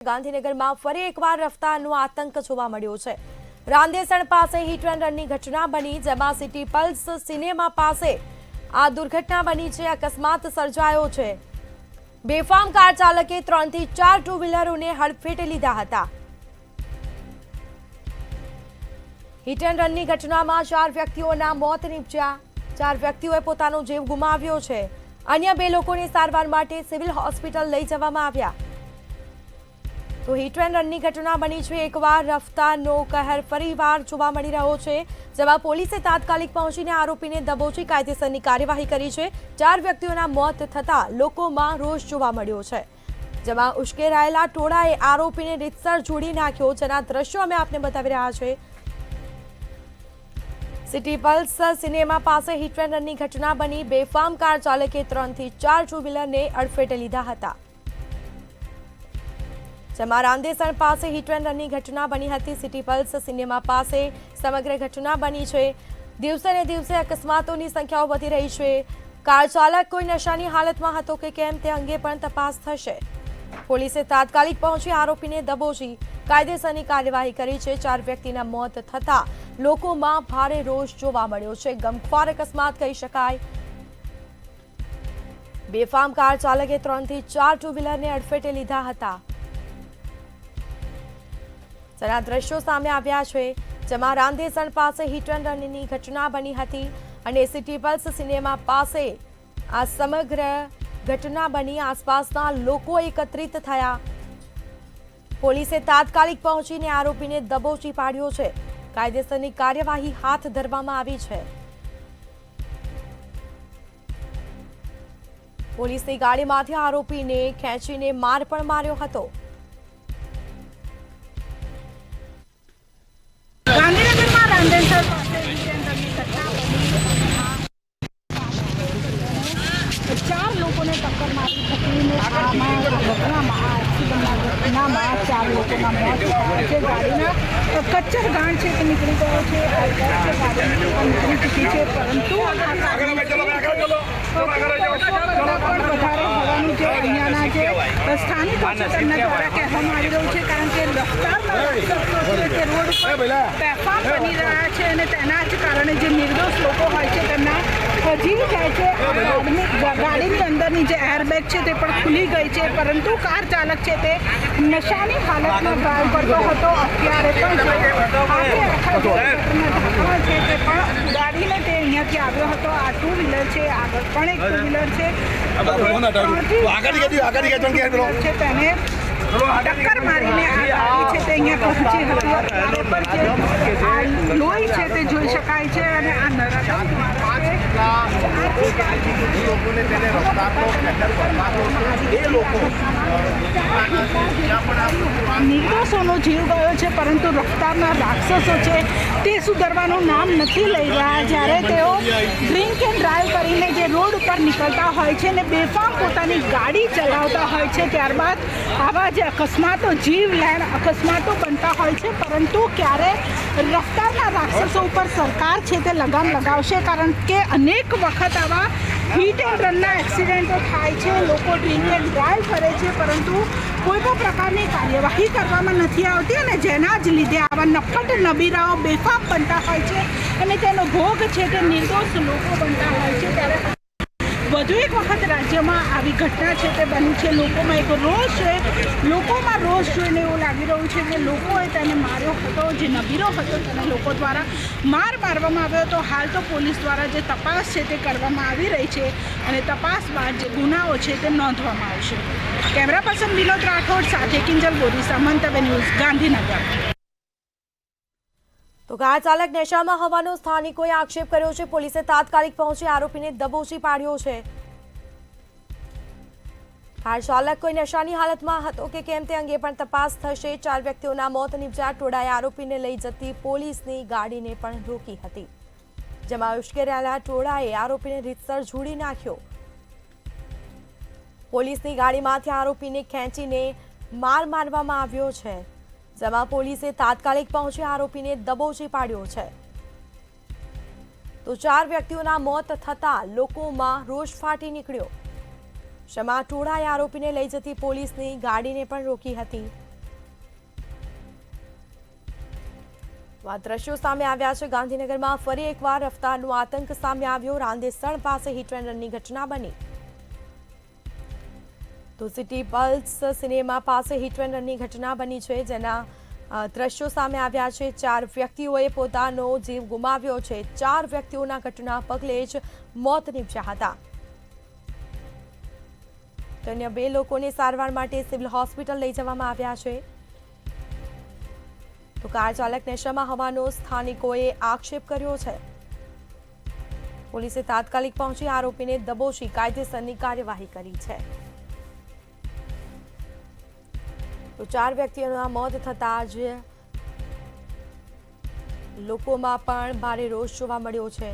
ગાંધીનગરમાં ફરી એકવાર રફતારનો આતંક જોવા મળ્યો છે। રાંદેસણ પાસે હિટ એન્ડ રનની ઘટના બની, જેમાં સિટી પલ્સ સિનેમા પાસે આ દુર્ઘટના બની છે। અકસ્માત સર્જાયો છે। બેફામ કાર ચાલકે 3 થી 4 ટુ વ્હીલરોને હડફેટે લીધા હતા। હિટ એન્ડ રનની ઘટનામાં 4 વ્યક્તિઓના મોત નીપજ્યા। 4 વ્યક્તિઓએ પોતાનો જીવ ગુમાવ્યો છે। અન્ય 2 લોકોને સારવાર માટે સિવિલ હોસ્પિટલ લઈ જવામાં આવ્યા। તો હિટ એન્ડ રનની ઘટના બની છે। એકવાર રફતારનો કહેર ફરીવાર જોવા મળી રહ્યો છે, જેમાં પોલીસે તાત્કાલિક પહોંચીને આરોપીને દબોચી કાયદેસરની કાર્યવાહી કરી છે। 4 વ્યક્તિઓના મોત થતા લોકોમાં રોષ જોવા મળ્યો છે, જેમાં ઉશ્કેરાયેલા ટોળાએ આરોપીને રીતસર જોડી નાખ્યો, જેના દ્રશ્યો અમે આપને બતાવી રહ્યા છે। સિટી પલ્સ સિનેમા પાસે હિટ એન્ડ રનની ઘટના બની। બેફામ કાર ચાલકે 3 થી 4 ટુ વ્હીલરને અડફેટે લીધા હતા, જેમાં રાંદેસણ પાસે હિટ એન્ડ રનની ઘટના બની હતી। સિટી પલ્સ સિનેમા પાસે સમગ્ર ઘટના બની છે। દિવસે ને દિવસે અકસ્માતોની સંખ્યાઓ વધી રહી છે। કાર ચાલક કોઈ નશાની હાલતમાં હતો કે કેમ તે અંગે પણ તપાસ થશે। પોલીસે તાત્કાલિક પહોંચી આરોપીને દબોચી કાયદેસરની કાર્યવાહી કરી છે। 4 વ્યક્તિના મોત થતા લોકોમાં ભારે રોષ જોવા મળ્યો છે। ગમખ્વાર અકસ્માત કહી શકાય। બેફામ કાર ચાલકે 3 થી 4 ટુ વ્હીલરને અડફેટે લીધા હતા, જેના દ્રશ્યો સામે આવ્યા છે, જેમાં રાંદેસણ પાસે હિટ એન્ડ રનની ઘટના બની હતી અને સિટી પલ્સ સિનેમા પાસે આ સમગ્ર ઘટના બની। આસપાસના લોકો એકત્રિત થયા। પોલીસે તાત્કાલિક પહોંચીને આરોપીને દબોચી પાડ્યો છે। કાયદેસરની કાર્યવાહી હાથ ધરવામાં આવી છે। પોલીસની ગાડીમાંથી આરોપીને ખેંચીને માર પણ માર્યો હતો। ગાંધીનગરમાં રાંદેસણ પાસે હિટ એન્ડ રનની ઘટના બની। 4 લોકોને ટક્કર મારી હતી ને આમાં ઘટનામાં આ એક્સિડન્ટના ઘટનામાં 4 લોકોના મોત થયા છે। ગાડીના કચ્ચર ગાણ છે તે નીકળી ગયો છે, ગાડી નીકળી ચૂકી છે, પરંતુ વધારે હોવાનું જે અહીંયાના જે સ્થાનિકો છે તેમના દ્વારા કહેવામાં આવી રહ્યું છે, કારણ કે રફતારના રક્ષકો છે તે રોડ પર બેફામ બની રહ્યા છે અને તેના જ કારણે જે નિર્દોષ લોકો હોય છે તેમના જીવ જાય છે। ગાડીની અંદરની જે એરબેગ છે તે પણ ખુલી ગઈ છે, પરંતુ કાર ચાલક છે તે નશાની હાલતમાં ડ્રાઈવ કરતો હતો। અત્યારે પણ છે તે પણ ગાડીને તે અહીંયાથી આવ્યો હતો। આ ટુ વ્હીલર છે, આગળ પણ એક ટુ વ્હીલર છે, તેને ટક્કર મારીને આ ગાડી છે તે અહીંયા પહોંચી હતી। અત્યારે પણ જે આ લોહી છે તે જોઈ શકાય છે અને આ નરમ નિર્દોષોનો જીવ ગયો છે, પરંતુ રફતારના રાક્ષસો છે તે સુધરવાનું નામ નથી લઈ રહ્યા। જ્યારે તેઓ ડ્રિંક એન્ડ ડ્રાઈવ કરીને જે રોડ ઉપર નીકળતા હોય છે ને બેફામ પોતાની ગાડી ચલાવતા હોય છે, ત્યારબાદ આવા જે અકસ્માતો જીવલેણ અકસ્માતો બનતા હોય છે, પરંતુ ક્યારે રફતારના રાક્ષસો ઉપર સરકાર છે તે લગામ લગાવશે? કારણ કે અનેક વખત આવા હિટ એન્ડ રનના એક્સિડન્ટો થાય છે, લોકો ડ્રિંક એન્ડ ડ્રાઈવ કરે છે, પરંતુ કોઈ પણ પ્રકારની કાર્યવાહી કરવામાં નથી આવતી અને જેના જ લીધે આવા નફટ નબીરાઓ બેફામ બનતા હોય છે અને તેનો ભોગ છે તે નિર્દોષ લોકો બનતા હોય છે। ત્યારે વધુ એક વખત રાજ્યમાં આવી ઘટના છે તે બની છે। લોકોમાં એક રોષ છે, લોકોમાં રોષ જોઈને એવું લાગી રહ્યું છે કે લોકોએ તેને માર્યો હતો, જે નબીરો હતો તેને લોકો દ્વારા મારવામાં આવ્યો હતો। હાલ તો પોલીસ દ્વારા જે તપાસ છે તે કરવામાં આવી રહી છે અને તપાસ બાદ જે ગુનાઓ છે તે નોંધવામાં આવશે। કેમેરા પર્સન વિનોદ રાઠોડ સાથે કિંજલ બોરીસા, મંતવ્ય ન્યૂઝ, ગાંધીનગર। તો કાર ચાલક નશામાં હોવાનો સ્થાનિકોએ આક્ષેપ કર્યો છે। પોલીસે તાત્કાલિક પહોંચી આરોપીને દબોચી પાડ્યો છે। કાર ચાલક કોઈ નશાની હાલતમાં હતો કે કેમ તે અંગે પણ તપાસ થશે। 4 વ્યક્તિઓના મોત નીપજ્યા। ટોળાએ આરોપીને લઈ જતી પોલીસની ગાડીને પણ રોકી હતી, જેમાં ઉશ્કેરાયેલા ટોળાએ આરોપીને રીતસર જોડી નાખ્યો। પોલીસની ગાડીમાંથી આરોપીને ખેંચીને મારવામાં આવ્યો છે, જેમાં પોલીસે તાત્કાલિક પહોંચી આરોપીને દબોચી પાડ્યો છે। તો 4 વ્યક્તિઓના મોત થતા લોકોમાં રોષ ફાટી નીકળ્યો। શમા ટોળાએ આરોપીને લઈ જતી પોલીસની ગાડીને પણ રોકી હતી। આ દ્રશ્યો સામે આવ્યા છે ગાંધીનગરમાં ફરી એકવાર રફતારનો આતંક સામે આવ્યો. રાંદેસણ પાસે હિટ એન્ડ રનની ઘટના બની. તો સિટી પલ્સ સિનેમા પાસે હિટ એન્ડ રનની ઘટના બની છે, જેના દ્રશ્યો સામે આવ્યા છે. 4 વ્યક્તિઓએ પોતાનો જીવ ગુમાવ્યો છે. 4 વ્યક્તિઓના ઘટના પગલે જ મોત નીપજ્યા હતા. તો અન્ય 2 લોકોને સારવાર માટે સિવિલ હોસ્પિટલ લઈ જવામાં આવ્યા છે. તો કાર ચાલક નશામાં હોવાનો સ્થાનિકોએ આક્ષેપ કર્યો છે. પોલીસે તાત્કાલિક પહોંચી આરોપીને દબોચી કાયદેસરની કાર્યવાહી કરી છે. તો 4 વ્યક્તિઓના મોત થતા જ લોકોમાં પણ ભારે રોષ જોવા મળ્યો છે.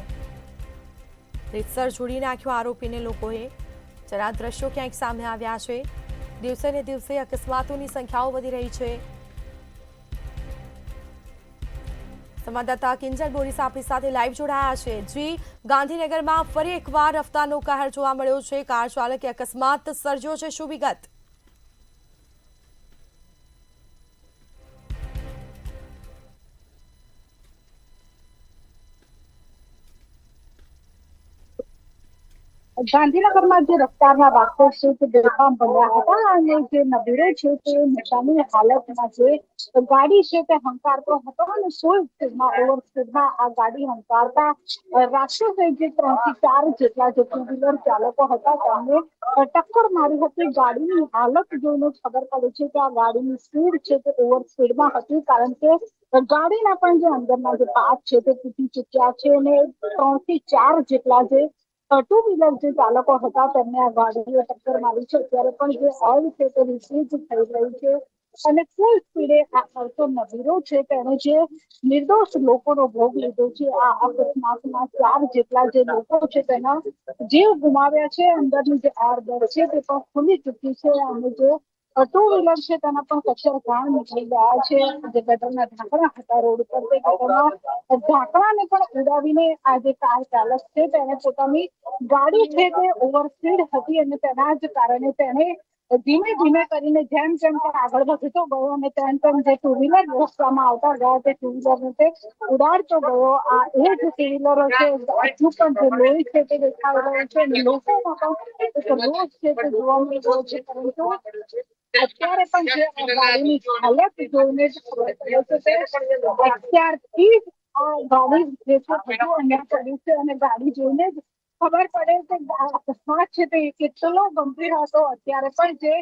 રીતસર છોડી નાખ્યો આરોપીને લોકોએ. જરા દ્રશ્યો ક્યાંક સામે આવ્યા છે. દિવસે ને દિવસે અકસ્માતોની સંખ્યાઓ વધી રહી છે. સંવાદદાતા કિંજલ બોરીસ આપણી સાથે લાઈવ જોડાયા છે. જી, ગાંધીનગરમાં ફરી એકવાર રફતારનો કહેર જોવા મળ્યો છે. કાર ચાલકે અકસ્માત સર્જ્યો છે, શું વિગત? ગાંધીનગરમાં જે રફતારના વાહનો છે તે બેફામ બન્યા હતા અને જે નબીરો છે તે નશાની હાલતમાં જે ગાડી છે તે હંકારતો હતો અને ફૂલ સ્પીડમાં ઓવર સ્પીડમાં આ ગાડી હંકારતા રાક્ષસે જે 3 થી 4 જેટલા જે ટુ વ્હીલર ચાલકો હતા તેમને ટક્કર મારી હતી. ગાડીની હાલત જોઈને ખબર પડે છે કે આ ગાડીની સ્પીડ છે તે ઓવર સ્પીડમાં હતી, કારણ કે ગાડીના પણ જે અંદરના જે પાર્ટ છે તે તૂટી ચૂક્યા છે અને 3 થી 4 જેટલા જે ટુ વ્હીલર જે ચાલકો હતા તેમને આ ગાડીએ ટક્કર મારી છે. ત્યારે પણ જે ઓઇલ છે તે રિસીઝ થઈ રહ્યું છે અને ફૂલ સ્પીડે આ આવતો નબીરો છે તેણે જે નિર્દોષ લોકોનો ભોગ લીધો છે. આ અકસ્માતમાં 4 જેટલા જે લોકો છે તેના જીવ ગુમાવ્યા છે. અંદરની જે આડદર છે તે પણ ખુલી ચૂકી છે અને જે ટુ વ્હીલર છે તેના પણ કચર ઘાણ નીકળી ગયા છે. જે ગટરના ઢાંકણા હતા રોડ પર તે ગટરના ઢાંકણાને પણ ઉડાવીને આ જે કાર ચાલક છે તેને પોતાની ગાડી છે તે ઓવર સ્પીડ હતી અને તેના જ કારણે તેને ધીમે ધીમે કરીને જેમ જેમ પણ આગળ વધતો ગયો અને તેમ તેમ જે ટુ વ્હીલર રસ્તામાં આવતા ગયા તે ટુ વ્હીલરને તે ઉડાડતો ગયો. આ એ જ ટુ વ્હીલરો છે હજુ પણ જે લોહી છે તે દેખાઈ રહ્યો છે અને લોકોમાં પણ એક રોષ છે તે જોવા મળી રહ્યો છે. પરંતુ અત્યારે પણ જે આ ગાડીની હાલત જોઈને જ ખબર પડે છે કે અત્યારથી જ આ ગાડી જે છે હજુ અહીંયા પડી છે અને ગાડી જોઈને જ ખબર પડે કે અકસ્માત છે તે કેટલો ગંભીર હતો. અત્યારે પણ જે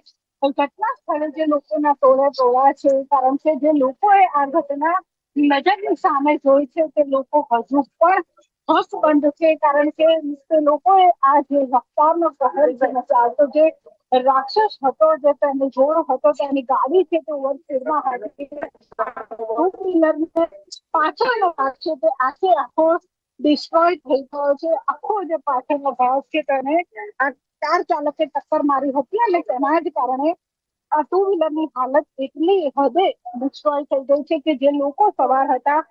ઘટના સ્થળે જે લોકોના ટોળા છે, કારણ કે જે લોકોએ આ ઘટના નજરની સામે જોઈ છે તે લોકો હજુ પણ હકબંધ છે, કારણ કે તે લોકોએ આ જે રફતારનો કહેર જે ચાલતો જે રાક્ષસ હતો, જે તેનો જોર હતો, તેની ગાડી છે તે ઓવર સ્પીડમાં હતી. ટુ વ્હીલરને પાછળનો ભાગ છે તે આખો ડિસ્ટ્રોય થઈ ગયો છે. આખો જે પાછળનો ભાગ છે તેને આ કાર ચાલકે ટક્કર મારી હતી અને તેના જ કારણે આ ટુ વ્હીલરની હાલત એટલી હદે ડિસ્ટ્રોય થઈ ગઈ છે કે જે લોકો સવાર હતા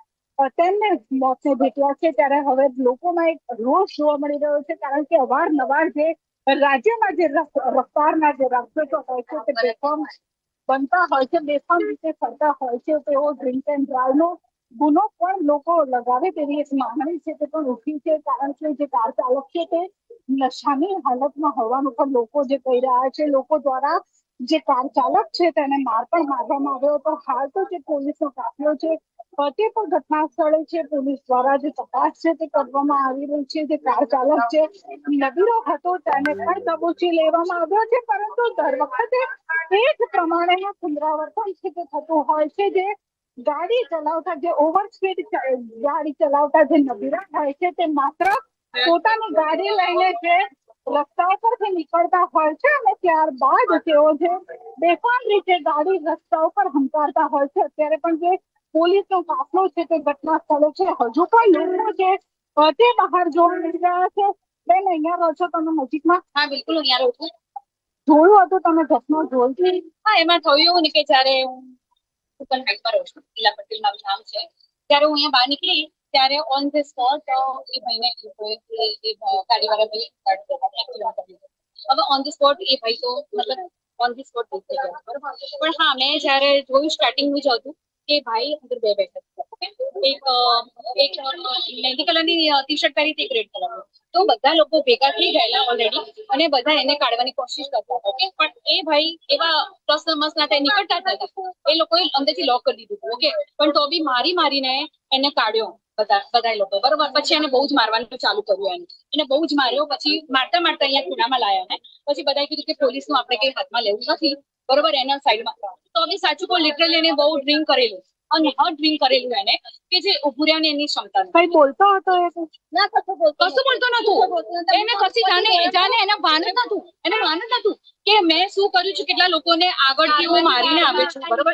તેમને મોતને ભેટ્યા છે. ત્યારે હવે લોકોમાં એક રોષ જોવા મળી રહ્યો છે, કારણ કે અવારનવાર જે રાજ્યમાં જે રફતારના જે રાક્ષસો હોય છે તે બેફામ બનતા હોય છે, બેફામ રીતે ફરતા હોય છે. તેઓ ડ્રિંક એન્ડ ડ્રાઈવનો ગુનો પણ લોકો લગાવે તેવી એક માંગણી છે તે પણ ઉઠી છે, કારણ કે જે કાર ચાલક છે તે નશાની હાલતમાં હોવાનું પણ લોકો જે કહી રહ્યા છે. લોકો દ્વારા જે કાર ચાલક છે તેને માર પણ મારવામાં આવ્યો હતો. હાલ તો જે પોલીસનો કાફલો છે તે પણ ઘટના સ્થળે છે. પોલીસ દ્વારા જે તપાસ છે તે કરવામાં આવી રહી છે. જે કાર ચાલક જે નબીરો હતો તેને પણ દબોચી લેવામાં આવ્યો છે, પરંતુ દર વખતે એ જ પ્રમાણેનું પુનરાવર્તન છે તે થતું હોય છે. જે ગાડી ચલાવતા જે ઓવર સ્પીડ ગાડી ચલાવતા જે નબીરા હોય છે તે માત્ર પોતાની ગાડી લઈને જે રસ્તા પરથી નીકળતા હોય છે અને ત્યારબાદ તેઓ જે બેફામ રીતે ગાડી રસ્તા ઉપર હંકારતા હોય છે. અત્યારે પણ જે પોલીસનો કાફલો છે તે ઘટના સ્થળે છે. હજુ પણ લોકો છે તે બહાર જોવા મળી રહ્યા છે. બેન, અહીંયા રહો છો તમે નજીકમાં? હા, બિલકુલ અહીંયા રહું છું. જોયું હતું તમે ઘટના જોઈ? હા, એમાં થયું એવું ને કે જયારે હું સુપરમાર્કેટમાં રહું છું, ઈલા પટેલ મારું નામ છે, ત્યારે હું અહીંયા બહાર નીકળી ત્યારે ઓન ધ સ્પોટ એ ભાઈને ગાડીવાળા ભાઈ એક્સિડન્ટ કરી દીધો. હવે ઓન ધ સ્પોટ એ ભાઈ તો મતલબ ઓન ધ સ્પોટ થઈ ગયો, બરોબર. પણ હા, મેં જયારે જોયું સ્ટાર્ટિંગનું જ હતું કે ભાઈ અંદર બે બેઠા હતા, એક મહેંદી કલરની ટી શર્ટ પહેરી હતી, એક રેડ કલરનું. તો બધા લોકો ભેગા થઈ ગયેલા ઓલરેડી અને બધા એને કાઢવાની કોશિશ કરતા હતા. ઓકે, પણ એ ભાઈ એવા પ્રસમસ ના નીકળતા જ નતા. એ લોકોએ અંદરથી લોક કરી દીધું. ઓકે, પણ તો બી મારીને એને કાઢ્યો બધા લોકો, બરોબર. પછી એને બહુ જ મારવાનું ચાલુ કર્યું. એને બહુ જ માર્યો. પછી મારતા અહીંયા ખૂણામાં લાયા ને. પછી બધાએ કીધું કે પોલીસનું આપણે કઈ હાથમાં લેવું નથી, બરોબર. એના સાઈડમાં તો બી સાચું કહું, લિટરલી એને બહુ ડ્રિંક કરેલું અને ડ્રિંક કરેલું એને, કે જે ઉભું રહેવાની એની ક્ષમતા કઈ બોલતો હતો ના, કશું બોલતો નતું. એને કશી જાણે એને ભાન જ નતું. એને ભાન જ નતું કે મેં શું કર્યું છે, કેટલા લોકોને આગળથી હું મારીને આવે છું, બરોબર.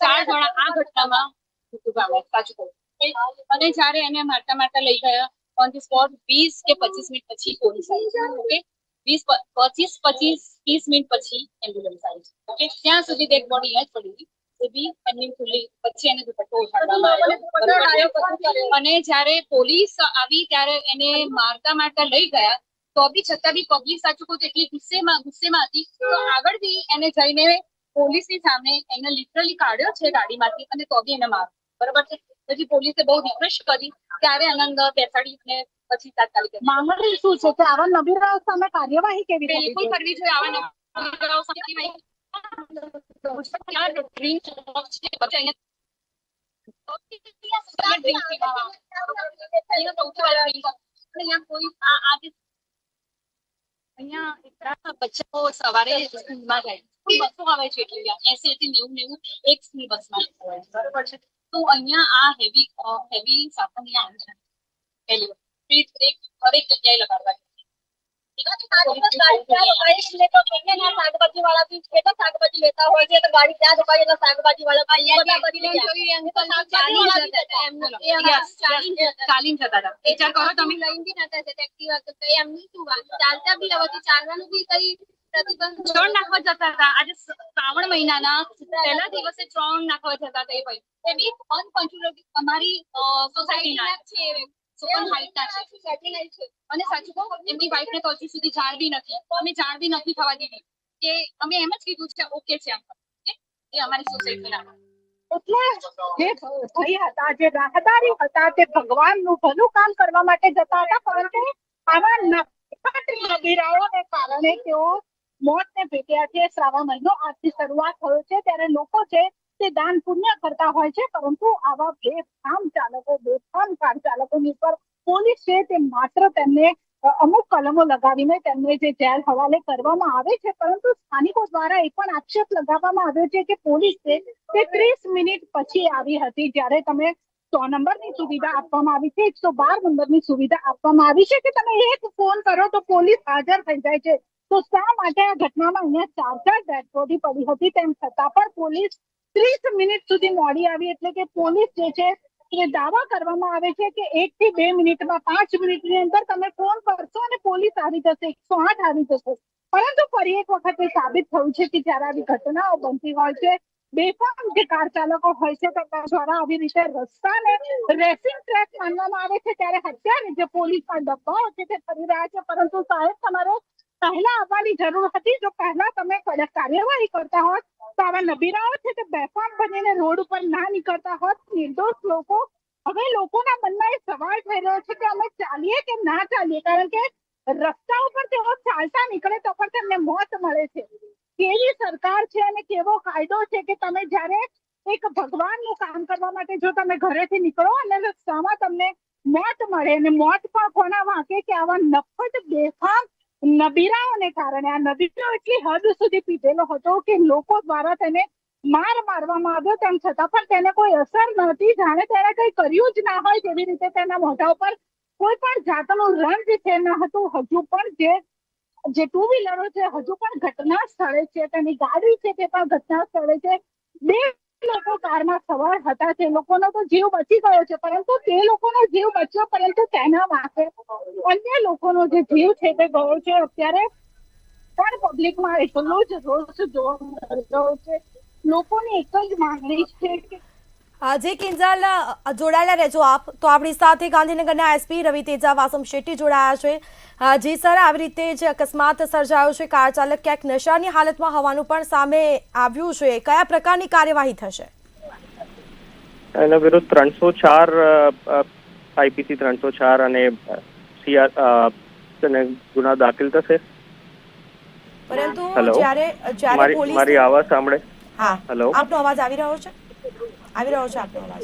4 જણા આ ઘટનામાં મૃત્યુ પામ્યા, સાચું કહું. અને જયારે એને મારતા લઈ ગયા ઓન ધી સ્પોટ 20 કે 25 મિનિટ પછી પોલીસ આવી. ઓકે, 20-25-30 મિનિટ પછી એમ્બ્યુલન્સ આવી. ઓકે, ત્યાં સુધી ડેડ બોડી જ પડી. એમની ખુલ્લી પછી એને દુપટ્ટો ઉઠાડવામાં આવ્યો. અને જયારે પોલીસ આવી ત્યારે એને મારતા લઈ ગયા. તો બી છતાં બી પબ્લિક સાચું કહું તો એટલી ગુસ્સેમાં હતી. તો આગળથી એને જઈને પોલીસની સામે એને લિટરલી કાઢ્યો છે ગાડીમાંથી, અને તો બી એને માર્યો, બરોબર છે. પછી પોલીસે બહુ રિક્વેસ્ટ કરી ત્યારે આનંદ બેસાડીને પછી તાત્કાલિક મામલે શું છે કે આવા નબીરાઓ સામે કાર્યવાહી કેવી રીતે બિલકુલ કરવી જોઈએ. આવા નબીરાઓ સામે બચ્ચાઓ સવારે સ્કૂલમાં જાય, બસો આવે છે, એટલે 80-90 એક સ્કૂલ બસમાં, બરોબર છે. તો અહીંયા આ હેવી સાધન આવે છે. પહેલી હરેક જગ્યાએ લગાડવા શાકભાજી વાળા બી શાકભાજી લેતા હોય છે, તો ગાડી ત્યાં રોકાય એટલે શાકભાજી વાળા ચાલીને જતા હતા. વિચાર કરો તમે, લઈને બી નતા જતા એક્ટિવા, એમની શું વાત, ચાલતા બી હવે ચાલવાનું બી કઈ પ્રતિબંધ ચણ નાખવા જતા હતા. આજે શ્રાવણ મહિનાના પહેલા દિવસે ચણ નાખવા જતા હતા. એ ભાઈ એ બી અનકન્ટ્રોલેબલ અમારી સોસાયટીના છે, અને સાચું કહું, એમની વાઈફને તો હજી સુધી જાણ બી નથી. અમે જાણ બી નથી થવા દીધી, કે અમે એમ જ કીધું છે ઓકે છે. એ અમારી સોસાયટીના એટલે જે ભાઈ હતા, જે રાહદારી હતા, તે ભગવાનનું ભલું કામ કરવા માટે જતા હતા, પરંતુ આવા નબીરાઓને કારણે તેઓ મોતને ભેટ્યા છે. શ્રાવણ મહિનો આજથી શરૂઆત થયો છે ત્યારે લોકો છે તે દાન પુણ્ય કરતા હોય છે, પરંતુ આવા બેફામ કાર ચાલકોની પર પોલીસ છે તે માત્ર તેમને અમુક કલમો લગાવીને તેમને જે જેલ હવાલે કરવામાં આવે છે. પરંતુ સ્થાનિકો દ્વારા એ પણ આક્ષેપ લગાવવામાં આવ્યો છે કે પોલીસ છે તે 30 મિનિટ પછી આવી હતી, જ્યારે તમે 100 નંબરની સુવિધા આપવામાં આવી છે, 112 નંબરની સુવિધા આપવામાં આવી છે કે તમે એક ફોન કરો તો પોલીસ હાજર થઈ જાય છે. તો શા માટે આ ઘટનામાં અહીંયા 4 ડેડ બોડી પડી હતી, તેમ છતાં પણ પોલીસ 30 મિનિટ સુધી મોડી આવી. એટલે કે પોલીસ જે છે એ દાવા કરવામાં આવે છે કે 1 થી 2 મિનિટમાં, 5 મિનિટની અંદર તમે ફોન કરશો અને પોલીસ આવી જશે, 108 આવી જશે. પરંતુ ફરી એક વખત એ સાબિત થયું છે કે જયારે આવી ઘટનાઓ બનતી હોય છે, બેફામ જે કાર ચાલકો હોય છે તેમના દ્વારા આવી રીતે રસ્તાને રેસિંગ ટ્રેક માનવામાં આવે છે, ત્યારે અત્યારે જે પોલીસના ડબ્બાઓ છે તે ફરી રહ્યા છે. પરંતુ સાહેબ, તમારે પહેલા આવવાની જરૂર હતી. જો પહેલા તમે કડક કાર્યવાહી કરતા હોત તો આવા નબીરાઓ છે તે બેફામ બનીને રોડ ઉપર ના નીકળતા હોત. નિર્દોષ લોકો, હવે લોકોના મનમાં એ સવાલ થઈ રહ્યો છે કે અમે ચાલીએ કે ના ચાલીએ, કારણ કે રસ્તા ઉપર તેઓ ચાલતા નીકળે તો પણ તેમને મોત મળે છે. કેવી સરકાર છે અને કેવો કાયદો છે કે તમે જયારે એક ભગવાનનું કામ કરવા માટે જો તમે ઘરેથી નીકળો અને રસ્તામાં તમને મોત મળે, અને મોત પણ કોના વાંકે કે આવા નફત બેફામ નબીરાઓને કારણે. આ નબીરો એટલી હદ સુધી પીધેલો હતો કે લોકો દ્વારા તેને મારવામાં આવ્યો, તેમ છતાં પણ તેને કોઈ અસર નહોતી, જાણે તેને કઈ કર્યું જ ના હોય તેવી રીતે તેના મોઢા ઉપર કોઈ પણ જાતનું રંજ છે ન હતું. હજુ પણ જે ટુ વ્હીલરો છે હજુ પણ ઘટના સ્થળે છે, તેની ગાડી છે તે પણ ઘટના સ્થળે છે. 2 લોકો કારમાં સવાર હતા, તે લોકોનો તો જીવ બચી ગયો છે, પરંતુ તે લોકોનો જીવ બચ્યો, પરંતુ તેના વાંકે અન્ય લોકોનો જે જીવ છે તે ગયો છે. અત્યારે પણ પબ્લિકમાં એટલો જ રોષ જોવા મળી રહ્યો છે. લોકોની એક જ માંગણી છે કે જી કિંજલ, જોડાયેલા રહેજો આપ. તો આપણી સાથે ગાંધીનગરના એસપી રવિ તેજા વાસમ શેટ્ટી જોડાયા છે. જી સર, આવી રીતે જે અકસ્માત સર્જાયો છે, કાર ચાલક ક્યાંક નશાની હાલતમાં હોવાનું પણ સામે આવ્યું છે, કયા પ્રકારની કાર્યવાહી થશે? એના વિરુદ્ધ 304 IPC 304 અને CR ગુના દાખલ થશે. પરંતુ હેલો, જ્યારે પોલીસ મારી આવાજ સાંભળે? હા, હેલો, આપનો અવાજ આવી રહ્યો છે? આવી રહ્યો છે આપનો અવાજ.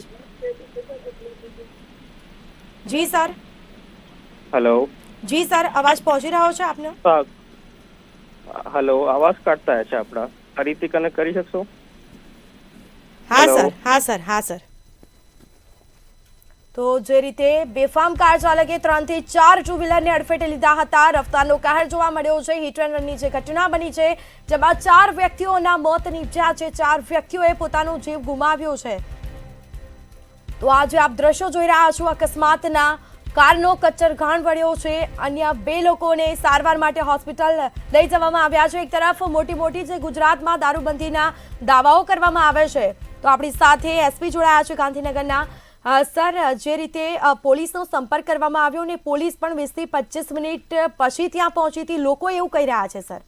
જી સર. હેલો, જી સર, અવાજ પહોંચી રહ્યો છે આપનો? હેલો, આવાજ કાઢતા છે આપણા, ફરીથી કનેક્ટ કરી શકશો? હા હેલો. સર, હા સર, હા સર. તો જે રીતે બેફામ કાર ચાલકે 3 થી 4 ટુ વ્હીલરને અડફેટે લીધા હતા, રફતારનો કહેર જોવા મળ્યો છે. હિટ એન્ડ રનની જે ઘટના બની છે જેમાં 4 વ્યક્તિઓના મોત નીપજ્યા છે, 4 વ્યક્તિઓએ પોતાનો જીવ ગુમાવ્યો છે. તો આજે આપ દ્રશ્યો જોઈ રહ્યા છો અકસ્માતના. કારનો કચ્ચરઘાણ વળ્યો છે. અન્ય 2 લોકોને સારવાર માટે હોસ્પિટલ લઈ જવામાં આવ્યા છે. એક તરફ મોટી જે ગુજરાતમાં દારૂબંધીના દાવાઓ કરવામાં આવે છે, તો આપણી સાથે SP જોડાયા છે ગાંધીનગરના. સર, જે રીતે પોલીસનો સંપર્ક કરવામાં આવ્યો ને પોલીસ પણ 20 થી 25 મિનિટ પછી ત્યાં પહોંચી હતી, લોકો એવું કહી રહ્યા છે સર.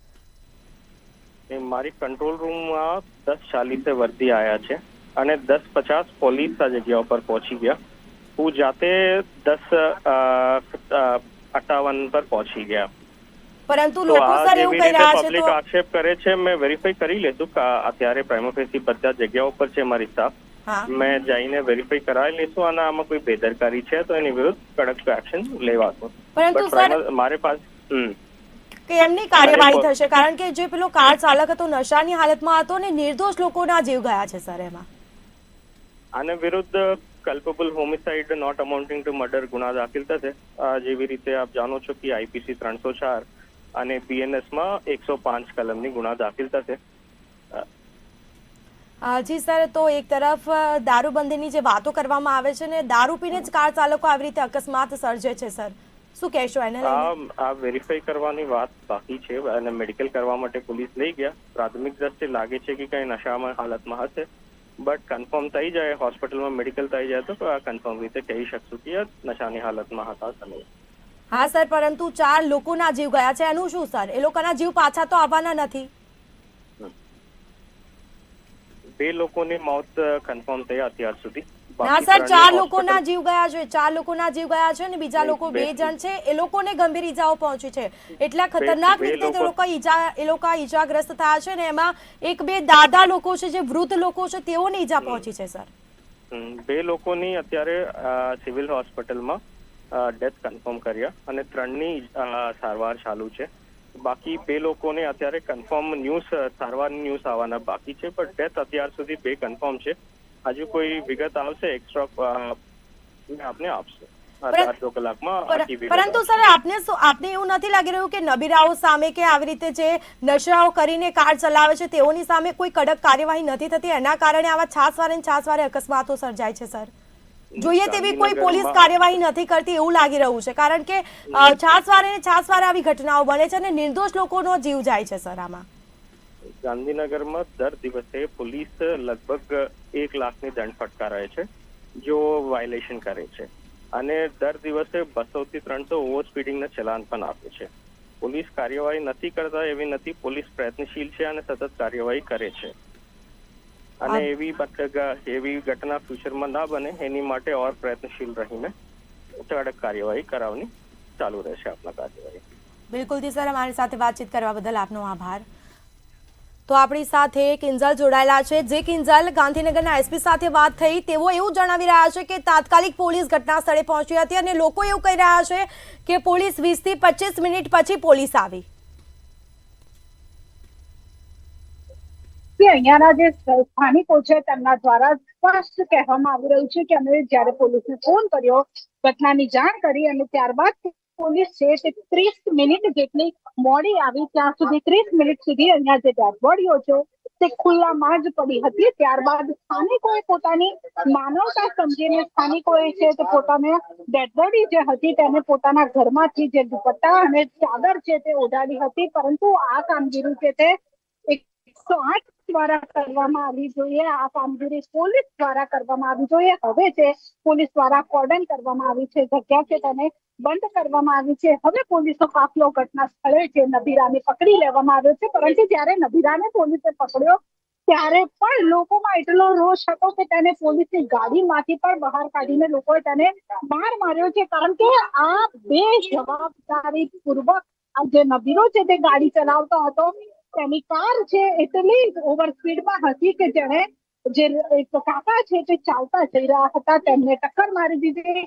મારી કંટ્રોલ રૂમમાં 10:40 વર્દી આવ્યા છે અને 10:50 પોલીસ આ જગ્યા ઉપર પહોંચી ગયા. હું જાતે 10:58 પર પહોંચી ગયા. પરંતુ લોકો સર એવું કહી રહ્યા છે પબ્લિક આક્ષેપ કરે છે, મેં વેરીફાઈ કરી લેતું. અત્યારે પ્રાઇમા ફેસી બધા જગ્યાઓ પર છે મારી સ્ટાફ. મેં જઈને વેરીફાઈ કરાવી લઈશું અને આમાં કોઈ બેદરકારી છે તો એની વિરુદ્ધ કડક એક્શન લેવાશે. પરંતુ સર મારે પાસે કેમની કાર્યવાહી થશે? કારણ કે જે પેલો કાર ચાલક હતો નશાની હાલતમાં હતો ને નિર્દોષ લોકોના જીવ ગયા છે સર. એમાં આને વિરુદ્ધ culpable homicide not amounting to murder ગુના દાખલ થશે. જેવી રીતે આપ જાણો છો કે IPC 304 અને BNS માં 105 કલમની ગુના દાખલ થશે. જી સર, તો એક તરફ દારૂબંધીની જે વાતો કરવામાં આવે છે ને દારૂ પીને જ કાર ચાલકો આવી રીતે અકસ્માત સર્જે છે સર, શું કહેશો એને લઈને? આ વેરીફાઈ કરવાની વાત બાકી છે અને મેડિકલ કરવા માટે પોલીસ લઈ ગયા. પ્રાથમિક દ્રષ્ટિએ લાગે છે કે કઈ નશામાં હાલતમાં હશે, બટ કન્ફર્મ થઈ જાય, હોસ્પિટલમાં મેડિકલ થઈ જાય તો આ કન્ફર્મ રીતે કહી શકશું કે નશાની હાલતમાં હતા તમે. હા સર, પરંતુ 4 લોકોના જીવ ગયા છે એનું શું સર? એ લોકોના જીવ પાછા તો આવવાના નથી. 2 લોકોની મોત કન્ફર્મ થયા અત્યાર સુધી. ના સર, 4 લોકોના જીવ ગયા છે. 4 લોકોના જીવ ગયા છે ને બીજા લોકો 2 જણ છે, એ લોકોને ગંભીર ઈજાઓ પહોંચી છે. એટલા ખતરનાક રીતે એ લોકો ઈજાગ્રસ્ત થયા છે ને એમાં 1-2 દાદા લોકો છે, જે વૃદ્ધ લોકો છે, તેઓને ઈજા પહોંચી છે સર. 2 લોકોની અત્યારે સિવિલ હોસ્પિટલમાં ડેથ કન્ફર્મ કર્યા અને 3ની સારવાર ચાલુ છે. બાકી 2 લોકોને અત્યારે કન્ફર્મ સારવારની ન્યૂઝ આવવાના બાકી છે, પણ ડેથ અત્યાર સુધી 2 કન્ફર્મ છે. હજુ કોઈ વિગત આવશે એક્સ્ટ્રા આપને આપશે 2 કલાકમાં. પરંતુ સર આપને એવું નથી લાગી રહ્યું કે નબીરાઓ સામે કે આવી રીતે જે નશાઓ કરીને કાર ચલાવે છે તેઓની સામે કોઈ કડક કાર્યવાહી નથી થતી, એના કારણે આવા છાસવારે અકસ્માતો સર્જાય છે સર? જોઈએ તેવી કોઈ પોલીસ કાર્યવાહી નથી કરતી એવું લાગી રહ્યું છે, કારણ કે છાસવારે આવી ઘટનાઓ બને છે અને નિર્દોષ લોકોનો જીવ જાય છે સર. આમાં ગાંધીનગરમાં દર દિવસે પોલીસ લગભગ 1 લાખની દંડ ફટકારે છે જો વાયોલેશન કરે છે અને દર દિવસે 200 થી 300 ઓવર સ્પીડિંગના ચલાન પણ આપે છે. પોલીસ કાર્યવાહી નથી કરતા એવી નથી, પોલીસ પ્રયત્નશીલ છે અને સતત કાર્યવાહી કરે છે અને એવી ઘટના ફ્યુચરમાં ના બને એની માટે ઓર પ્રયત્નશીલ રહીને કડક કાર્યવાહી કરાવવાની ચાલુ રહેશે આપણા કાર્યવાહી. બિલકુલ જી સર, અમારી સાથે વાતચીત કરવા બદલ આપનો આભાર. તો આપણી સાથે કિંજલ જોડાયેલા છે. જે કિંજલ, ગાંધીનગરના SP સાથે વાત થઈ, તેઓ એવું જણાવી રહ્યા છે કે તાત્કાલિક પોલીસ ઘટના સ્થળે પહોંચી હતી અને લોકો એવું કહી રહ્યા છે કે પોલીસ 20 થી 25 મિનિટ પછી પોલીસ આવી. અહીંયાના જે સ્થાનિકો છે તેમના દ્વારા સ્પષ્ટ કહેવામાં આવી રહ્યું છે કે અમે જયારે પોલીસને ફોન કર્યો, ઘટનાની જાણ કરી અને ત્યારબાદ પોલીસ છે તે 30 મિનિટ જેટલી મોડી આવી. ત્યાં સુધી 30 મિનિટ સુધી અહીંયા જે ડેડ બોડીઓ છે તે ખુલ્લામાં જ પડી હતી. ત્યારબાદ સ્થાનિકોએ પોતાની માનવતા સમજીને સ્થાનિકોએ છે તે પોતાને ડેડ બોડી જે હતી તેને પોતાના ઘરમાંથી જે દુપટ્ટા અને ચાદર છે તે ઓઢાડી હતી, પરંતુ આ કામગીરી છે તે 108 દ્વારા કરવામાં આવી જોઈએ. આ કામગીરી પોલીસ દ્વારા કરવામાં આવી જોઈએ. હવે છે પોલીસ દ્વારા કોર્ડન કરવામાં આવી છે, જગ્યા છે તેને બંધ કરવામાં આવી છે. હવે પોલીસનો કાફલો ઘટના સ્થળે છે નબીરાને પકડી લેવામાં આવ્યો છે, પરંતુ જ્યારે નબીરાને પોલીસે પકડ્યો ત્યારે પણ લોકોમાં એટલો રોષ હતો કે તેને પોલીસની ગાડીમાંથી પણ બહાર કાઢીને લોકોએ તેને માર માર્યો છે, કારણ કે આ બેજવાબદારી પૂર્વક આ જે નબીરો છે તે ગાડી ચલાવતો હતો. તેની કાર છે એટલી ઓવર સ્પીડમાં હતી કે જેને જે એક કાકા છે તે ચાલતા જઈ રહ્યા હતા તેમને ટક્કર મારી દીધી.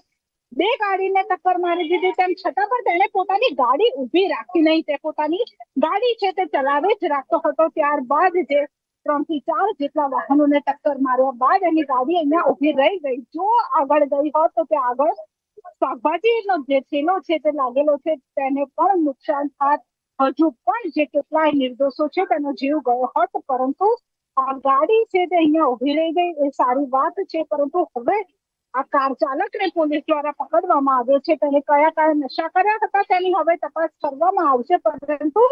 બે ગાડીને ટક્કર મારી દીધી, તેમ છતાં પણ તેણે પોતાની ગાડી ઊભી રાખી નહીં. તે પોતાની ગાડી છે તે ચલાવે જ રાખતો હતો. ત્યારબાદ જે 3 થી 4 જેટલા વાહનોને ટક્કર માર્યા બાદ એની ગાડી અહીંયા ઊભી રહી ગઈ. જો આગળ ગઈ હોત તો ત્યાં આગળ શાકભાજીનો જે થેલો છે તે લાગેલો છે તેને પણ નુકસાન થાત. હજુ પણ જે કેટલાય નિર્દોષો છે તેનો જીવ ગયો હોત, પરંતુ આ ગાડી છે તે અહીંયા ઊભી રહી ગઈ એ સારી વાત છે. પરંતુ હવે આ કાર ચાલકને પોલીસ દ્વારા પકડવામાં આવ્યો છે. તેને કયા નશા કર્યા હતા તેની હવે તપાસ કરવામાં આવશે, પરંતુ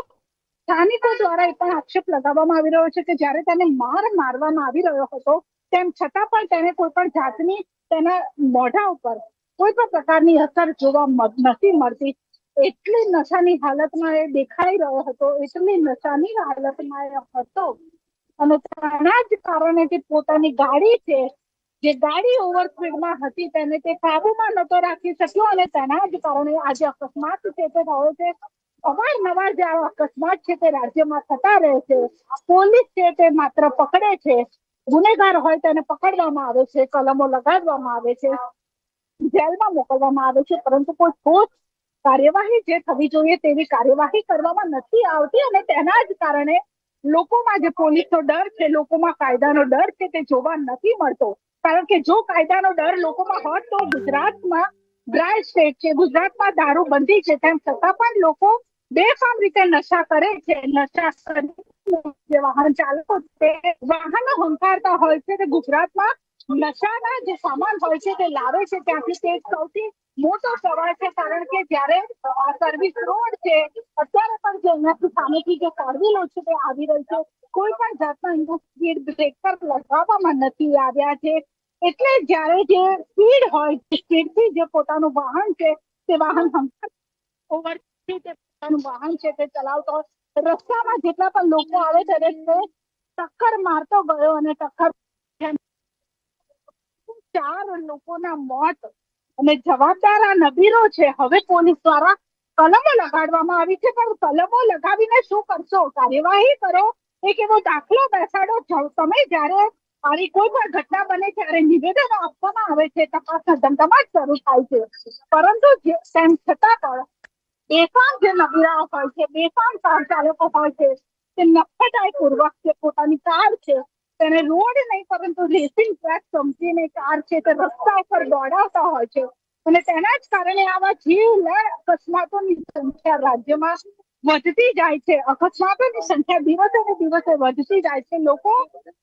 સ્થાનિકો દ્વારા એ પણ આક્ષેપ લગાવવામાં આવી રહ્યો છે કે જ્યારે તેને મારવામાં આવી રહ્યો હતો તેમ છતાં પણ તેને કોઈ પણ જાતની તેના મોઢા ઉપર કોઈ પણ પ્રકારની અસર જોવા નથી મળતી. એટલી નશાની હાલતમાં એ દેખાઈ રહ્યો હતો, એટલી નશાની હાલતમાં એ હતો, અને તેના જ કારણે જે પોતાની ગાડી છે, જે ગાડી ઓવર સ્પીડમાં હતી તેને તે કાબુમાં નતો રાખી શક્યો, અને તેના જ કારણે આજે અકસ્માત છે તે થયો છે. અવારનવાર જે અકસ્માત છે તે રાજ્યમાં થતા રહે છે. પોલીસ છે તે માત્ર પકડે છે, ગુનેગાર હોય તેને પકડવામાં આવે છે, કલમો લગાડવામાં આવે છે, જેલમાં મોકલવામાં આવે છે, પરંતુ કોઈ ઠોસ કાર્યવાહી જે થવી જોઈએ તેવી કાર્યવાહી કરવામાં નથી આવતી. અને તેના જ કારણે લોકોમાં જે પોલીસનો ડર છે, લોકોમાં કાયદાનો ડર છે તે જોવા નથી મળતો. કારણ કે જો કાયદાનો ડર લોકોમાં હોત તો ગુજરાતમાં ડ્રાય સ્ટેટ છે, ગુજરાતમાં દારૂ બંધી છે, તેમ છતાં પણ લોકો બેફામ રીતે નશા કરે છે. નશા કરી જે વાહન ચાલકો છે વાહનો હંકારતા હોય છે તે ગુજરાતમાં નશાના જે સામાન હોય છે તે લાવે છે, ત્યાંથી તે સૌથી મોટો સવાલ છે. કારણ કે જયારે આ સર્વિસ રોડ છે, અત્યારે પણ જે અહીંયાથી સામેથી જે કારવીલો છે તે આવી રહી છે, કોઈ પણ જાતના સ્પીડ બ્રેકર લગાવવામાં નથી આવ્યા છે. એટલે જયારે જે સ્પીડ હોય, સ્પીડથી જે પોતાનું વાહન છે તે વાહન ઓવરથી તે પોતાનું વાહન છે તે ચલાવતો હોય, રસ્તામાં જેટલા પણ લોકો આવે છે તે ટક્કર મારતો ગયો, અને ટક્કર 4 લોકોના મોત. અને જવાબદાર આ નબીરો છે. હવે પોલીસ દ્વારા કલમો લગાડવામાં આવી છે, પણ કલમો લગાવીને શું કરશો? કાર્યવાહી કરો, એક એવો દાખલો બેસાડો. તમે જયારે આવી કોઈ પણ ઘટના બને ત્યારે નિવેદનો આપવામાં આવે છે, તપાસના ધમધમાટ શરૂ થાય છે, પરંતુ તેમ છતાં પણ બેફામ જે નબીરાઓ હોય છે, બેફામ કાર ચાલકો હોય છે, તે નફટાઈ પૂર્વક જે પોતાની કાર છે તેને રોડ નહીં પરંતુ રેસિંગ ટ્રેક સમજીને કાર છે તે રસ્તા ઉપર દોડાવતા હોય છે. અને તેના જ કારણે આવા જીવલેણ અકસ્માતોની સંખ્યા રાજ્યમાં વધતી જાય છે. અકસ્માતોની સંખ્યા દિવસે ને દિવસે વધતી જાય છે. લોકો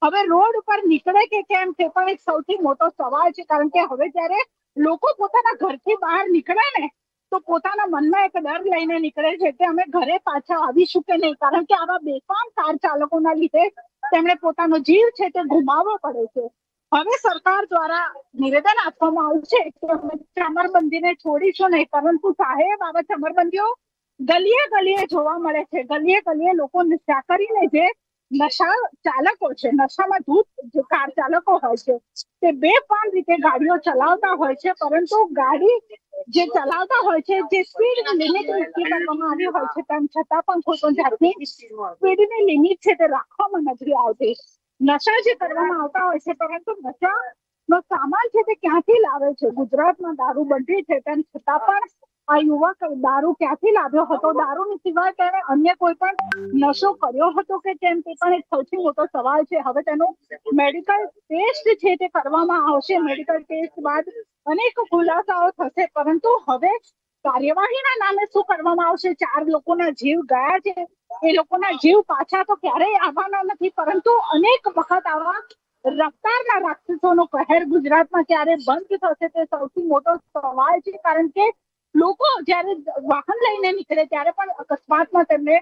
હવે રોડ ઉપર નીકળે કે કેમ તે પણ એક સૌથી મોટો સવાલ છે. કારણ કે હવે જયારે લોકો પોતાના ઘરથી બહાર નીકળે ને તો પોતાના મનમાં એક ડર લઈને નીકળે છે કે અમે ઘરે પાછા આવીશું કે નહીં, કારણ કે આવા બેફામ કાર ચાલકોના લીધે તેમણે પોતાનો જીવ છે તે ગુમાવવો પડે છે. હવે સરકાર દ્વારા નિવેદન આપવામાં આવ્યું છે કે અમે ચમરબંધીને છોડીશું નહીં, પરંતુ સાહેબ આવા ચમરબંધીઓ ગલીએ ગલીએ જોવા મળે છે. ગલીએ ગલીએ લોકો નશા કરીને જે નશા ચાલકો છે, નશામાં ધૂત જે કાર ચાલકો હોય છે તે બેફામ રીતે ગાડીઓ ચલાવતા હોય છે, પરંતુ ગાડી જે ચલાવતા હોય છે, જે સ્પીડ લિમિટ નક્કી કરવામાં આવી હોય છે, તેમ છતાં પણ કોઈ પણ જાતની સ્પીડની લિમિટ છે તે રાખવામાં નથી આવતી. નશા જે કરવામાં આવતા હોય છે, પરંતુ નશાનો સામાન છે તે ક્યાંથી લાવે છે? ગુજરાતમાં દારૂ બંધી છે, તેમ છતાં પણ આ યુવક દારૂ ક્યાંથી લાવ્યો હતો? દારૂની સિવાય તેને અન્ય કોઈ પણ નશો કર્યો હતો કે કેમ, તે પણ એક સૌથી મોટો સવાલ છે. હવે તેનો મેડિકલ ટેસ્ટ છે તે કરવામાં આવશે. મેડિકલ ટેસ્ટ બાદ અનેક ખુલાસાઓ થશે, પરંતુ હવે કાર્યવાહીના નામે શું કરવામાં આવશે? 4 લોકોના જીવ ગયા છે, એ લોકોના જીવ પાછા તો ક્યારેય આવવાના નથી, પરંતુ અનેક વખત આવા રફતારના રાક્ષસોનો કહેર ગુજરાતમાં ક્યારે બંધ થશે તે સૌથી મોટો સવાલ છે. કારણ કે લોકો જયારે વાહન લઈને નીકળે ત્યારે પણ અકસ્માતમાં તેમને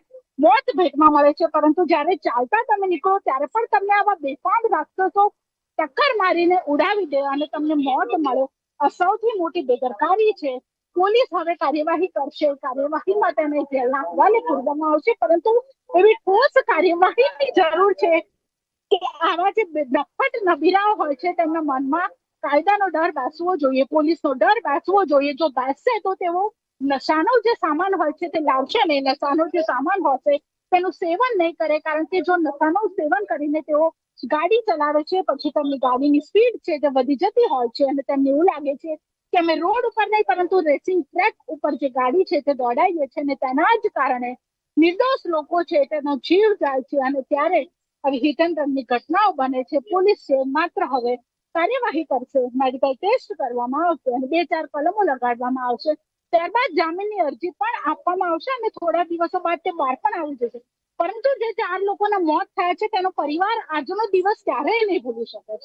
મોત ભેટમાં મળે છે, પરંતુ જયારે ચાલતા તમે નીકળો ત્યારે પણ તમને આવા બેફામ રાક્ષસો ટક્કર મારીને ઉડાવી દે અને તમને મોત મળે. આ સૌથી મોટી બેદરકારી છે. પોલીસ હવે કાર્યવાહી કરશે, કાર્યવાહીમાં તેને જેલના હવાલે પૂરવામાં આવશે, પરંતુ એવી ઠોસ કાર્યવાહીની જરૂર છે કે આવા જે નફટ નબીરાઓ હોય છે તેમના મનમાં કાયદાનો ડર બેસવો જોઈએ, પોલીસનો ડર બેસવો જોઈએ. જો બેસશે તો તેઓ નશાનો જે સામાન હોય છે તે લાવશે ને, નશાનો જે સામાન હશે તેનું સેવન નહીં કરે. કારણ કે જો નશાનું સેવન કરીને તેઓ ગાડી ચલાવે છે, પછી તેમની ગાડીની સ્પીડ છે તે વધી જતી હોય છે અને તેમને એવું લાગે છે કે અમે રોડ ઉપર નહીં પરંતુ રેસિંગ ટ્રેક ઉપર જે ગાડી છે તે દોડાઈએ છે, અને તેના જ કારણે નિર્દોષ લોકો છે તેનો જીવ જાય છે. અને ત્યારે આવી હિટ એન્ડ રનની ઘટનાઓ બને છે. પોલીસ છે માત્ર હવે કાર્યવાહી કરશે, મેડિકલ ટેસ્ટ કરવામાં આવશે અને 2-4 કલમો લગાડવામાં આવશે. ત્યારબાદ જામીનની અરજી પણ આપવામાં આવશે અને થોડા દિવસો બાદ તે બહાર પણ આવી જશે. પરંતુ જે 4 લોકોના મોત થયા છે તેનો પરિવાર આજનો દિવસ ક્યારેય નહીં ભૂલી શકે.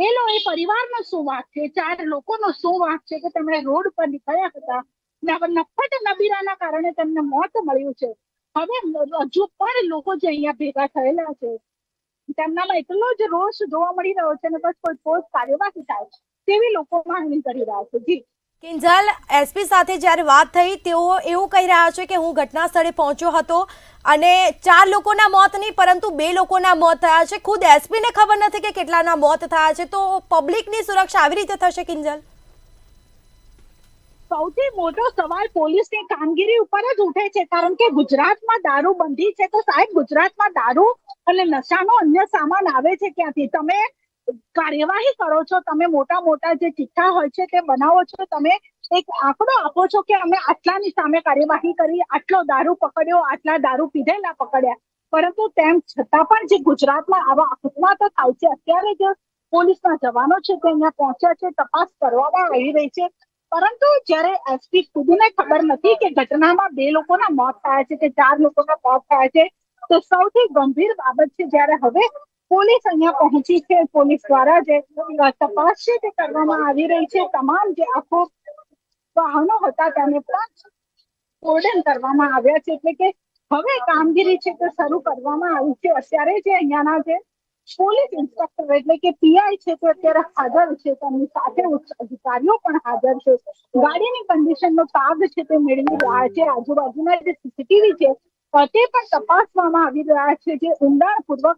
એ પરિવારનો શું વાંક છે, 4 લોકોનો શું વાંક છે કે તેમણે રોડ પર નીકળ્યા હતા, નફટ નબીરાના કારણે તેમને મોત મળ્યું છે. હવે હજુ પણ લોકો જે અહીંયા ભેગા થયેલા છે તેમનામાં એટલો જ રોષ જોવા મળી રહ્યો છે અને બસ કોઈ ઠોસ કાર્યવાહી થાય તેવી લોકો માંગણી કરી રહ્યા છે. જી કિંજલ, એસપી સાથે જ્યારે વાત થઈ તેઓ એવું કહી રહ્યા છે કે હું ઘટના સ્થળે પહોંચ્યો હતો અને 4 લોકોના મોત નહીં પરંતુ 2 લોકોના મોત થયા છે. ખુદ એસપીને ખબર નથી કે કેટલાના મોત થયા છે, તો પબ્લિકની સુરક્ષા આવી રીતે થશે? કિંજલ, સૌથી મોટો સવાલ પોલીસની કામગીરી ઉપર જ ઉઠે છે. કારણ કે ગુજરાતમાં દારૂબંધી છે તો સાહેબ ગુજરાતમાં દારૂ અને નશાનો અન્ય સામાન આવે છે ક્યાંથી? તમે કાર્યવાહી કરો છો, તમે મોટા મોટા જે ચિઠ્ઠા હોય છે તે બનાવો છો, તમે એક આંકડો આપો છો કે અમે આટલાની સામે કાર્યવાહી કરી, આટલો દારૂ પકડ્યો, આટલા દારૂ પીધેલા પકડ્યા, પરંતુ તેમ છતાં પણ જે ગુજરાતમાં આવા અકસ્માતો થાય છે, અત્યારે જે પોલીસના જવાનો છે તે અહીંયા પહોંચ્યા છે, તપાસ કરવામાં આવી રહી છે, પરંતુ જ્યારે એસપી ખુદને ખબર નથી કે ઘટનામાં 2 લોકોના મોત થયા છે કે 4 લોકોના મોત થયા છે, તો સૌથી ગંભીર બાબત છે જ્યારે હવે પોલીસ અહીંયા પહોંચી છે, પોલીસ દ્વારા જે તપાસ છે તે કરવામાં આવી રહી છે. તમામ જે આખો વાહનો હતા તેને પણ કોર્ડન કરવામાં આવ્યા છે, એટલે કે હવે કામગીરી છે તે શરૂ કરવામાં આવી છે. અત્યારે જે અહીંયાના જે પોલીસ ઇન્સ્પેક્ટર એટલે કે પીઆઈ છે તે અત્યારે હાજર છે, તેમની સાથે ઉચ્ચ અધિકારીઓ પણ હાજર છે. ગાડીની કન્ડિશનનો તાગ છે તે મેળવી રહ્યા છે. આજુબાજુના જે સીસીટીવી છે તે પણ તપાસવામાં આવી રહ્યા છે. જે ઊંડાણપૂર્વક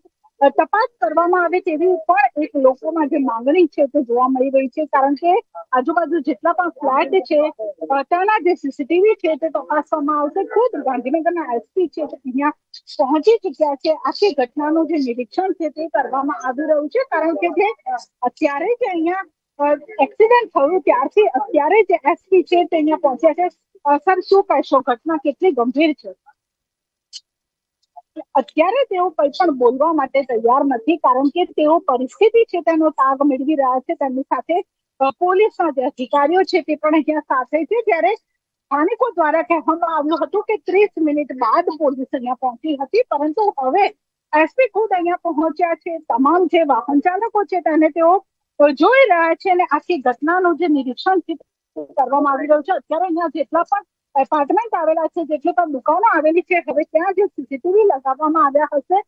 તપાસ કરવામાં આવે તેવી પણ એક લોકોમાં જે માંગણી છે તે જોવા મળી રહી છે. કારણ કે આજુબાજુ જેટલા પણ ફ્લેટ છે તેના જે સીસીટીવી છે તે તપાસવામાં આવશે. ખુદ ગાંધીનગરના એસપી છે તે અહીંયા પહોંચી ચુક્યા છે. આખી ઘટનાનું જે નિરીક્ષણ છે તે કરવામાં આવી રહ્યું છે. કારણ કે જે અત્યારે જે અહીંયા એક્સિડન્ટ થયું ત્યારથી અત્યારે જે એસપી છે તે અહીંયા પહોંચ્યા છે. સર, શું કહેશો, ઘટના કેટલી ગંભીર છે? અત્યારે તેઓ કંઈ પણ બોલવા માટે તૈયાર નથી, કારણ કે તેઓ પરિસ્થિતિ છે તેનો તાગ મેળવી રહ્યા છે. તેમની સાથે પોલીસના જે અધિકારીઓ છે તે પણ અહીંયા સાથે છે. જ્યારે સ્થાનિકો દ્વારા કહેવામાં આવ્યું હતું કે 30 મિનિટ બાદ પોલીસ અહીંયા પહોંચી હતી, પરંતુ હવે એસપી ખુદ અહીંયા પહોંચ્યા છે. તમામ જે વાહન ચાલકો છે તેને તેઓ જોઈ રહ્યા છે અને આખી ઘટનાનું જે નિરીક્ષણ છે કરવામાં આવી રહ્યું છે. અત્યારે અહીંયા જેટલા પણ એપાર્ટમેન્ટ આવેલા છે, જેટલી પણ દુકાનો આવેલી છે, હવે ત્યાં જે સીસીટીવી લગાવવામાં આવ્યા હશે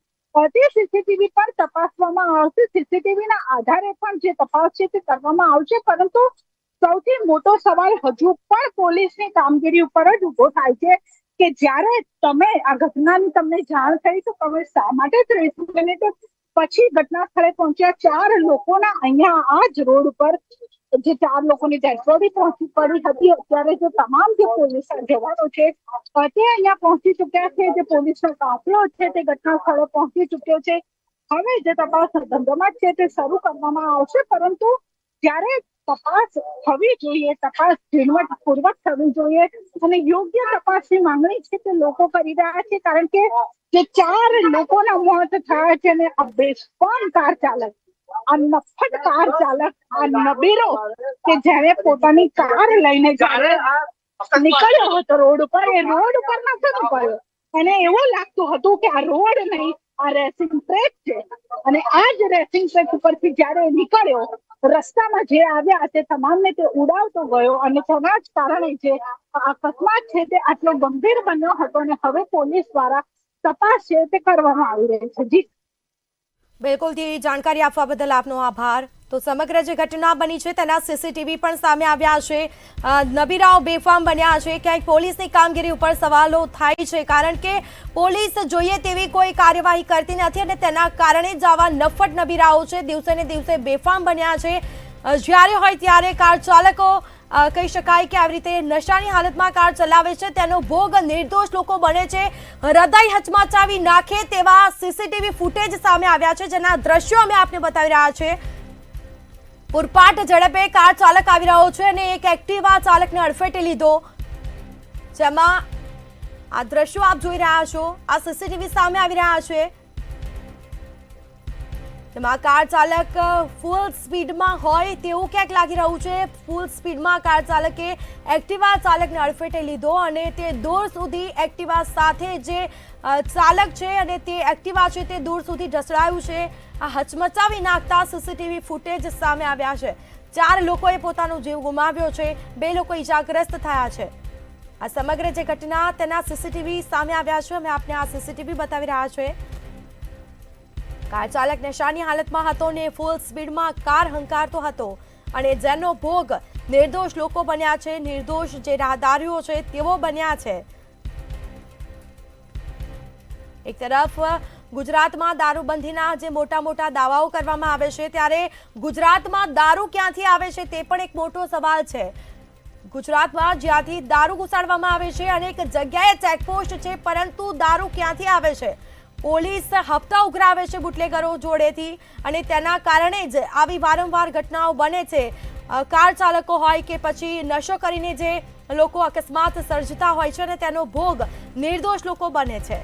તે સીસીટીવી પણ તપાસવામાં આવશે. સીસીટીવીના આધારે પણ જે તપાસ છે તે કરવામાં આવશે. પરંતુ સૌથી મોટો સવાલ હજુ પણ પોલીસની કામગીરી ઉપર જ ઉભો થાય છે કે જ્યારે તમે આ ઘટનાની તમને જાણ થઈ તો તમે શા માટે 30 મિનિટ પછી ઘટના સ્થળે પહોંચ્યા? 4 લોકોના અહીંયા આ જ રોડ પર જે 4 લોકોની ડેડ બોડી પહોંચી પડી હતી. અત્યારે જે તમામ જે પોલીસ જવાનો છે તે અહીંયા પહોંચી ચુક્યા છે. જે પોલીસનો કાફલો છે તે ઘટના સ્થળે પહોંચી ચુક્યો છે. હવે જે તપાસ ધમધમાટ છે તે શરૂ કરવામાં આવશે, પરંતુ જ્યારે તપાસ થવી જોઈએ, તપાસ ઝીણવટપૂર્વક થવી જોઈએ અને યોગ્ય તપાસની માંગણી છે તે લોકો કરી રહ્યા છે. કારણ કે જે 4 લોકોના મોત થયા છે ને આ બેફામ કાર ચાલક, આ નફટ કાર ચાલક, આ નબીરો કે જેને પોતાની કાર લઈને જ્યારે નીકળ્યો હતો રોડ ઉપર, એ રોડ ઉપર નતો નીકળ્યો. એને એવું લાગતું હતું કે આ રોડ નહીં, આ રેસિંગ ટ્રેક છે, અને આ જ રેસિંગ ટ્રેક ઉપરથી જ્યારે નીકળ્યો, રસ્તામાં જે આવ્યા તે તમામને તે ઉડાવતો ગયો અને તેના જ કારણે જે અકસ્માત છે તે આટલો ગંભીર બન્યો હતો. અને હવે પોલીસ દ્વારા તપાસ છે તે કરવામાં આવી રહી છે. જી બિલકુલ, તે જાણકારી આપવા બદલ આપનો આભાર. તો સમગ્ર જે ઘટના બની છે તેના સીસીટીવી પણ સામે આવ્યા છે. નબીરાઓ બેફામ બન્યા છે. ક્યાંક પોલીસની કામગીરી ઉપર સવાલો થાય છે, કારણ કે પોલીસ જોઈએ તેવી કોઈ કાર્યવાહી કરતી નથી અને તેના કારણે જ આવા નફ્ફટ નબીરાઓ છે દિવસે ને દિવસે બેફામ બન્યા છે. જ્યારે હોય ત્યારે કાર ચાલકો કહી શકાય કે આવી રીતે નશાની હાલતમાં કાર ચલાવે છે, તેનો ભોગ નિર્દોષ લોકો બને છે. હૃદય હચમચાવી નાખે તેવા સીસીટીવી ફૂટેજ સામે આવ્યા છે, જેના દ્રશ્યો અમે આપને બતાવી રહ્યા છે. પૂરપાટ ઝડપે કાર ચાલક આવી રહ્યો છે અને એક એક્ટિવા ચાલકને અડફેટે લીધો, જેમાં આ દ્રશ્યો આપ જોઈ રહ્યા છો. આ સીસીટીવી સામે આવી રહ્યા છે, જેમાં કાર ચાલક ફૂલ સ્પીડમાં હોય તેવું ક્યાંક લાગી રહ્યું છે. ફૂલ સ્પીડમાં કાર ચાલકે એક્ટિવા ચાલકને અડફેટે લીધો અને તે દૂર સુધી એક્ટિવા સાથે જે ચાલક છે અને તે એક્ટિવા છે તે દૂર સુધી ઢસડાયું છે. આ હચમચાવી નાખતા સીસીટીવી ફૂટેજ સામે આવ્યા છે. 4 લોકોએ પોતાનો જીવ ગુમાવ્યો છે, 2 લોકો ઈજાગ્રસ્ત થયા છે. આ સમગ્ર જે ઘટના તેના સીસીટીવી સામે આવ્યા છે. અમે આપને આ સીસીટીવી બતાવી રહ્યા છે. કાર ચાલક નશાની હાલતમાં હતો ને ફૂલ સ્પીડમાં કાર હંકારતો હતો અને જેનો ભોગ નિર્દોષ લોકો બન્યા છે. નિર્દોષ જે રાહદારીઓ છે તેઓ બન્યા છે. એક તરફ ગુજરાતમાં દારૂબંધીના જે મોટા મોટા દાવાઓ કરવામાં આવે છે, ત્યારે ગુજરાતમાં દારૂ ક્યાંથી આવે છે તે પણ એક મોટો સવાલ છે. ગુજરાતમાં જ્યાંથી દારૂ ઘુસાડવામાં આવે છે અનેક જગ્યાએ ચેકપોસ્ટ છે, પરંતુ દારૂ ક્યાંથી આવે છે? પોલીસ હપ્તા ઉઘરાવે છે બુટલેગરો જોડેથી અને તેના કારણે જ આવી વારંવાર ઘટનાઓ બને છે. કાર ચાલકો હોય કે પછી નશો કરીને જે લોકો અકસ્માત સર્જતા હોય છે અને તેનો ભોગ નિર્દોષ લોકો બને છે.